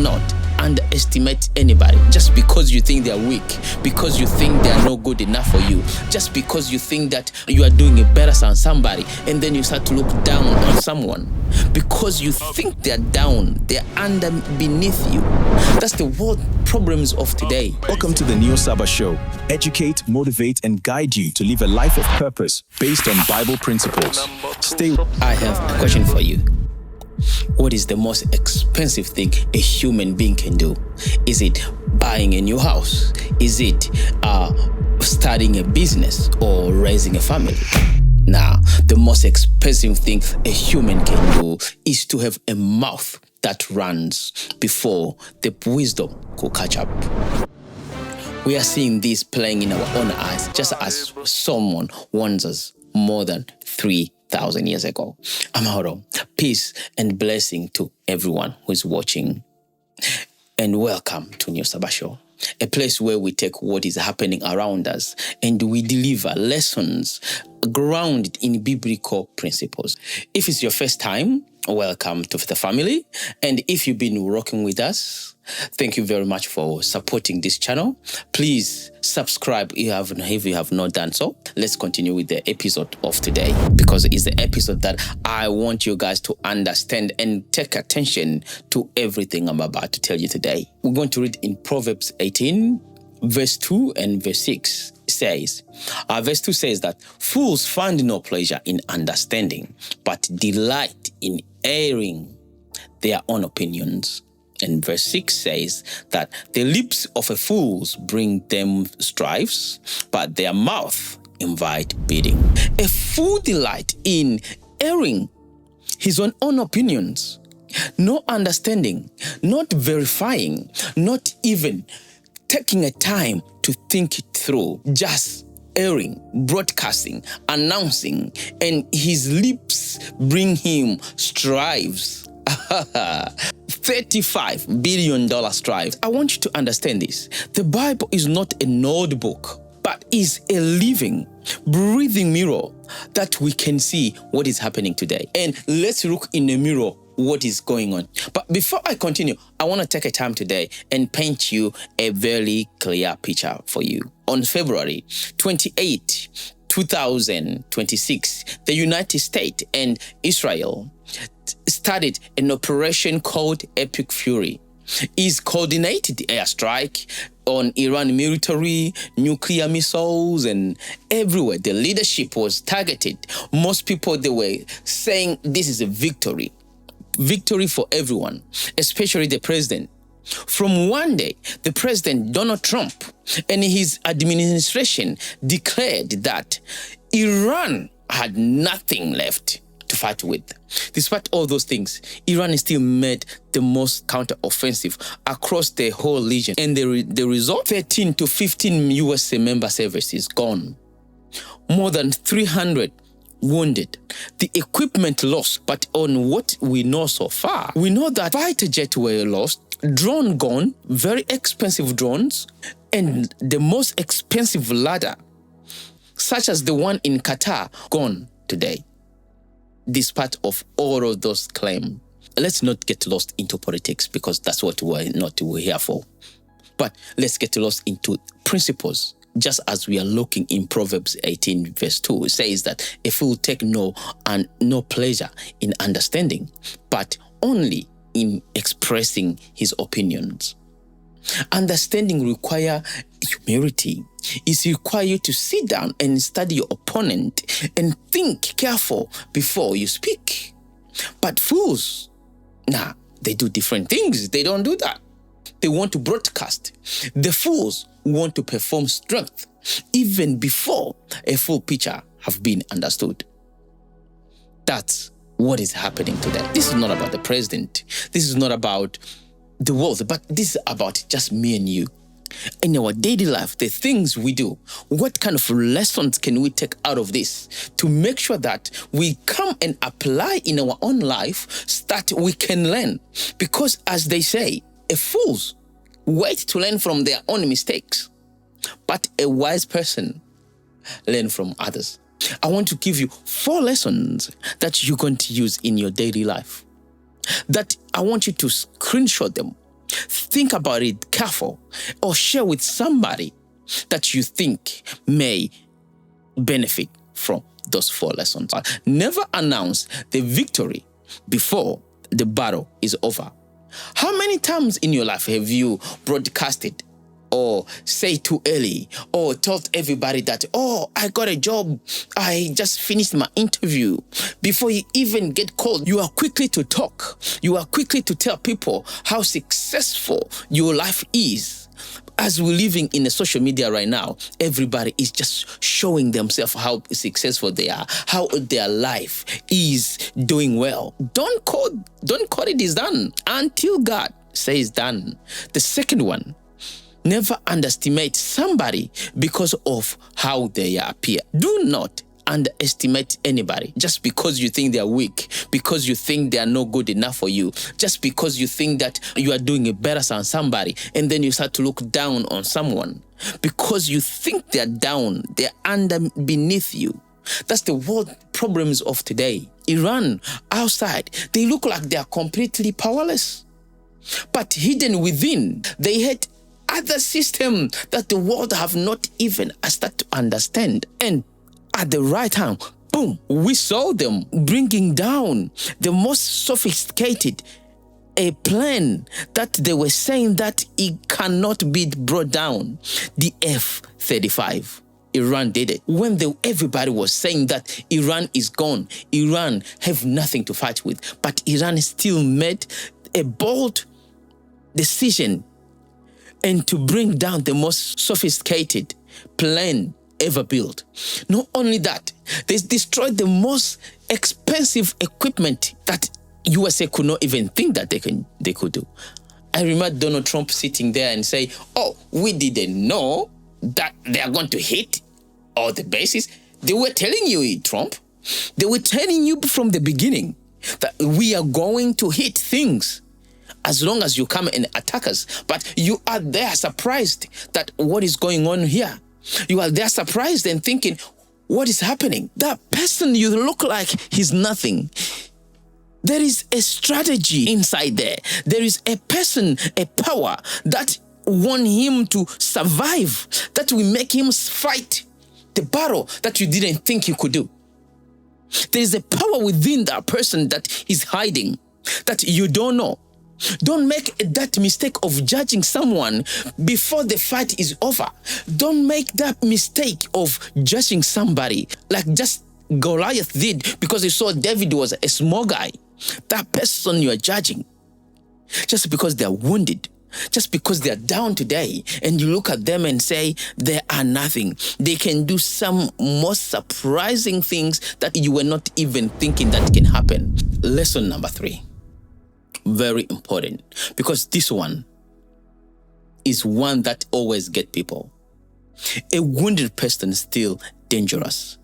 not underestimate anybody just because you think they are weak, because you think they are not good enough for you, just because you think that you are doing it better than somebody, and then you start to look down on someone because you think they're down, they're under beneath you. That's the world problems of today. Welcome to the Niyosaba Show. Educate, motivate, and guide you to live a life of purpose based on Bible principles. I have a question for you. What is the most expensive thing a human being can do? Is it buying a new house? Is it starting a business or raising a family? Now, the most expensive thing a human can do is to have a mouth that runs before the wisdom could catch up. We are seeing this playing in our own eyes, just as someone warns us more than 3,000 years ago. Amahoro, peace and blessing to everyone who is watching. And welcome to Niyosaba Show, a place where we take what is happening around us and we deliver lessons grounded in biblical principles. If it's your first time, welcome to the family. And if you've been rocking with us, thank you very much for supporting this channel. Please subscribe if you have not done so. Let's continue with the episode of today, because it's the episode that I want you guys to understand and take attention to everything I'm about to tell you today. We're going to read in Proverbs 18, verse 2 and verse 6. Says, verse 2 says that fools find no pleasure in understanding, but delight in airing their own opinions. And verse 6 says that the lips of a fool bring them strifes, but their mouth invite bidding. A fool delight in airing his own opinions, no understanding, not verifying, not even taking a time to think it through, just airing, broadcasting, announcing, and his lips bring him strifes. $35 billion strife. I want you to understand this. The Bible is not a notebook, but is a living, breathing mirror that we can see what is happening today. And let's look in the mirror what is going on. But before I continue, I want to take a time today and paint you a very clear picture for you. On February 28, 2026, the United States and Israel started an operation called Epic Fury. It's coordinated airstrike on Iran military, nuclear missiles, and everywhere. The leadership was targeted. Most people, they were saying this is a victory. Victory for everyone, especially the president. From one day, the president, Donald Trump, and his administration declared that Iran had nothing left to fight with. Despite all those things, Iran still made the most counter-offensive across the whole region. And the result, 13 to 15 US member services gone. More than 300 wounded, the equipment lost. But on what we know so far, we know that fighter jets were lost, drone gone, very expensive drones, and the most expensive ladder, such as the one in Qatar, gone today. Despite of all of those claims, let's not get lost into politics, because that's what we're here for. But let's get lost into principles. Just as we are looking in Proverbs 18 verse 2, it says that a fool take no pleasure in understanding, but only in expressing his opinions. Understanding requires humility. It requires you to sit down and study your opponent and think careful before you speak. But fools, they do different things. They don't do that. They want to broadcast. The fools want to perform strength even before a full picture have been understood. That's what is happening today. This is not about the president. This is not about the world, but this is about just me and you. In our daily life, the things we do, what kind of lessons can we take out of this to make sure that we come and apply in our own life so that we can learn? Because as they say, a fool waits to learn from their own mistakes, but a wise person learns from others. I want to give you 4 lessons that you're going to use in your daily life, that I want you to screenshot them, Think about it, careful, or share with somebody that you think may benefit from those 4 lessons. Never announce the victory before the battle is over. How many times in your life have you broadcasted or say too early or told everybody that, oh, I got a job, I just finished my interview? Before you even get called, you are quickly to talk. You are quickly to tell people how successful your life is. As we're living in the social media right now, everybody is just showing themselves how successful they are, how their life is doing well. Don't call it is done until God says done. The second one, never underestimate somebody because of how they appear. Do not underestimate anybody just because you think they are weak, because you think they are not good enough for you, just because you think that you are doing it better than somebody, and then you start to look down on someone because you think they're down, they're beneath you. That's the world problems of today. Iran, outside, they look like they are completely powerless, but hidden within, they had other system that the world have not even started to understand. And at the right time, boom, we saw them bringing down the most sophisticated a plan that they were saying that it cannot be brought down, the F-35. Iran did it. When everybody was saying that Iran is gone, Iran have nothing to fight with, but Iran still made a bold decision and to bring down the most sophisticated plane ever built. Not only that, they destroyed the most expensive equipment that USA could not even think that they could do. I remember Donald Trump sitting there and say, oh, we didn't know that they are going to hit all the bases. They were telling you, Trump. They were telling you from the beginning that we are going to hit things as long as you come and attack us. But you are there surprised that what is going on here. You are there surprised and thinking, what is happening? That person you look like he's nothing. There is a strategy inside there. There is a person, a power that want him to survive, that will make him fight the battle that you didn't think you could do. There is a power within that person that is hiding, that you don't know. Don't make that mistake of judging someone before the fight is over. Don't make that mistake of judging somebody like just Goliath did because he saw David was a small guy. That person you are judging, just because they are wounded, just because they are down today, and you look at them and say they are nothing. They can do some most surprising things that you were not even thinking that can happen. Lesson number 3. Very important, because this one is one that always gets people. A wounded person is still dangerous.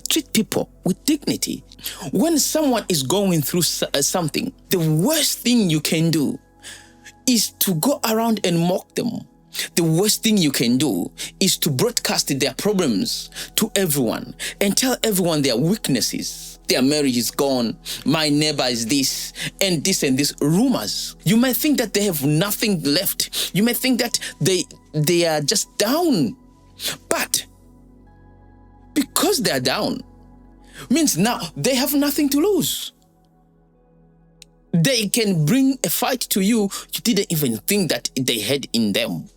Treat people with dignity. When someone is going through something, the worst thing you can do is to go around and mock them. The worst thing you can do is to broadcast their problems to everyone and tell everyone their weaknesses. Their marriage is gone, my neighbor is this and this rumors. You might think that they have nothing left. You might think that they are just down. But because they are down, means now they have nothing to lose. They can bring a fight to you you didn't even think that they had in them.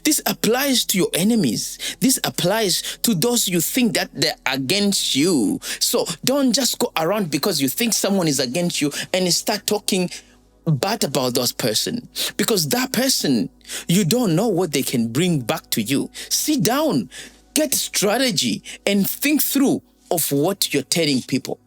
This applies to your enemies. This applies to those you think that they're against you. So don't just go around because you think someone is against you and start talking bad about that person. Because that person, you don't know what they can bring back to you. Sit down, get strategy, and think through of what you're telling people.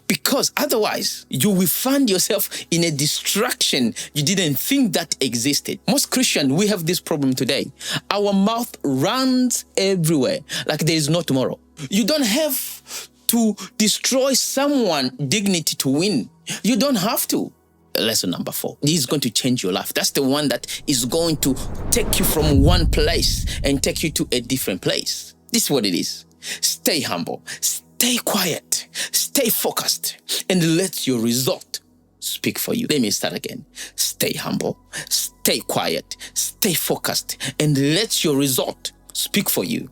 Because otherwise, you will find yourself in a distraction you didn't think that existed. Most Christians, we have this problem today. Our mouth runs everywhere like there is no tomorrow. You don't have to destroy someone's dignity to win. You don't have to. Lesson number 4. This is going to change your life. That's the one that is going to take you from one place and take you to a different place. This is what it is. Stay humble. Stay quiet, stay focused, and let your result speak for you. Let me start again. Stay humble, stay quiet, stay focused, and let your result speak for you.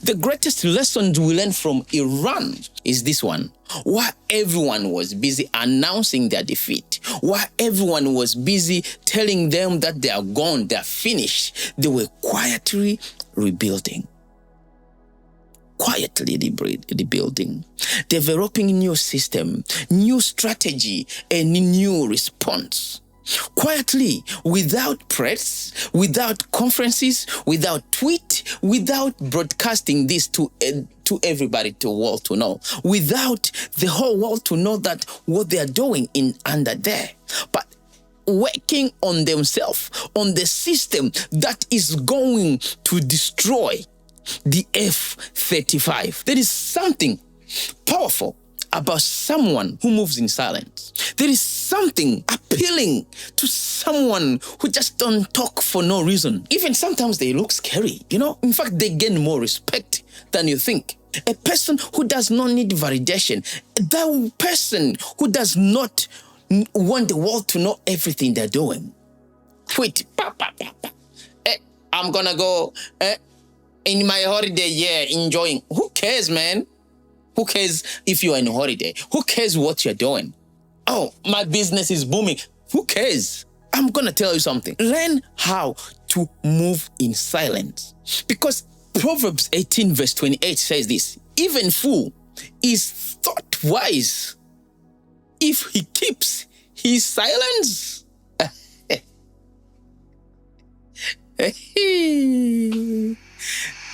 The greatest lesson we learn from Iran is this one. While everyone was busy announcing their defeat, while everyone was busy telling them that they are gone, they are finished, they were quietly rebuilding. Quietly rebuilding, developing new system, new strategy, and new response. Quietly, without press, without conferences, without tweet, without broadcasting this to everybody, to the world to know, without the whole world to know that what they are doing in under there, but working on themselves, on the system that is going to destroy the F-35. There is something powerful about someone who moves in silence. There is something appealing to someone who just don't talk for no reason. Even sometimes they look scary, In fact, they gain more respect than you think. A person who does not need validation. That person who does not want the world to know everything they're doing. Tweet. I'm gonna go in my holiday, enjoying. Who cares, man? Who cares if you're on holiday? Who cares what you're doing? Oh, my business is booming. Who cares? I'm going to tell you something. Learn how to move in silence. Because Proverbs 18 verse 28 says this. Even fool is thought wise if he keeps his silence.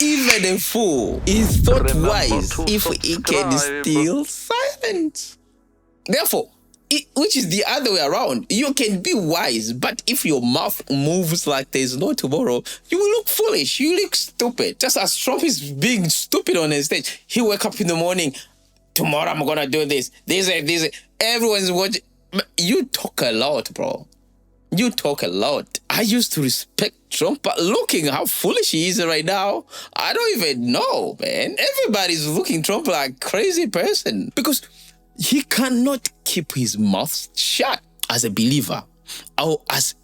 Even a fool is thought wise if he can still silent. Therefore, which is the other way around, you can be wise, but if your mouth moves like there's no tomorrow, you will look foolish, you look stupid. Just as Trump is being stupid on the stage, he wake up in the morning, tomorrow I'm gonna do this. Everyone's watching. You talk a lot, bro. You talk a lot. I used to respect Trump, but looking how foolish he is right now, I don't even know, man. Everybody's looking Trump like a crazy person because he cannot keep his mouth shut. As a believer or as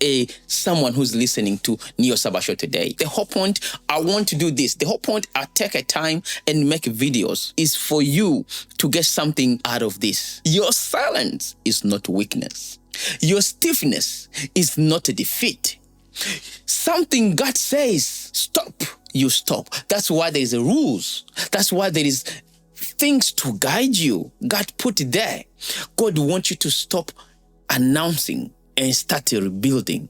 someone who's listening to Niyosaba Show today, the whole point I want to do this, the whole point I take a time and make videos is for you to get something out of this. Your silence is not weakness. Your stiffness is not a defeat. Something God says, stop, you stop. That's why there's a rules. That's why there is things to guide you. God put it there. God wants you to stop announcing and start rebuilding.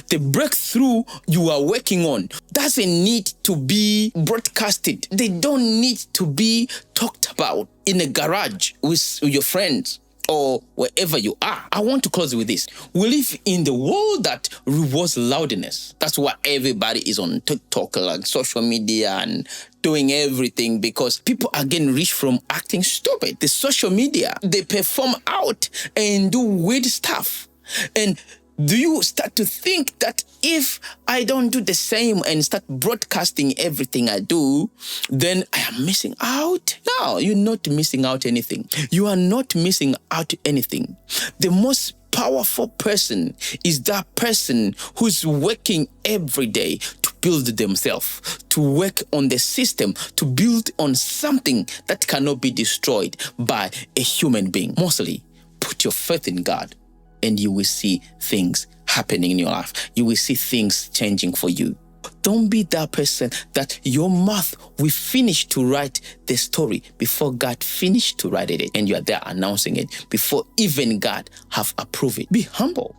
The breakthrough you are working on doesn't need to be broadcasted. They don't need to be talked about in a garage with your friends or wherever you are. I want to close with this. We live in the world that rewards loudness. That's why everybody is on TikTok, like social media, and doing everything because people are getting rich from acting stupid. The social media, they perform out and do weird stuff. And do you start to think that if I don't do the same and start broadcasting everything I do, then I am missing out? No, you're not missing out anything. You are not missing out anything. The most powerful person is that person who's working every day to build themselves, to work on the system, to build on something that cannot be destroyed by a human being. Mostly, put your faith in God, and you will see things happening in your life. You will see things changing for you. Don't be that person that your mouth will finish to write the story before God finished to write it, and you are there announcing it before even God have approved it. Be humble.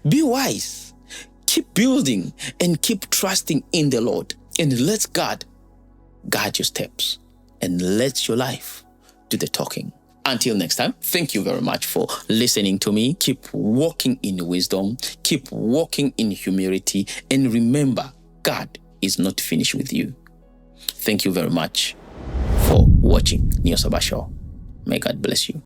Be wise. Keep building and keep trusting in the Lord. And let God guide your steps and let your life do the talking. Until next time, thank you very much for listening to me. Keep walking in wisdom, keep walking in humility, and remember, God is not finished with you. Thank you very much for watching Niyosaba Show. May God bless you.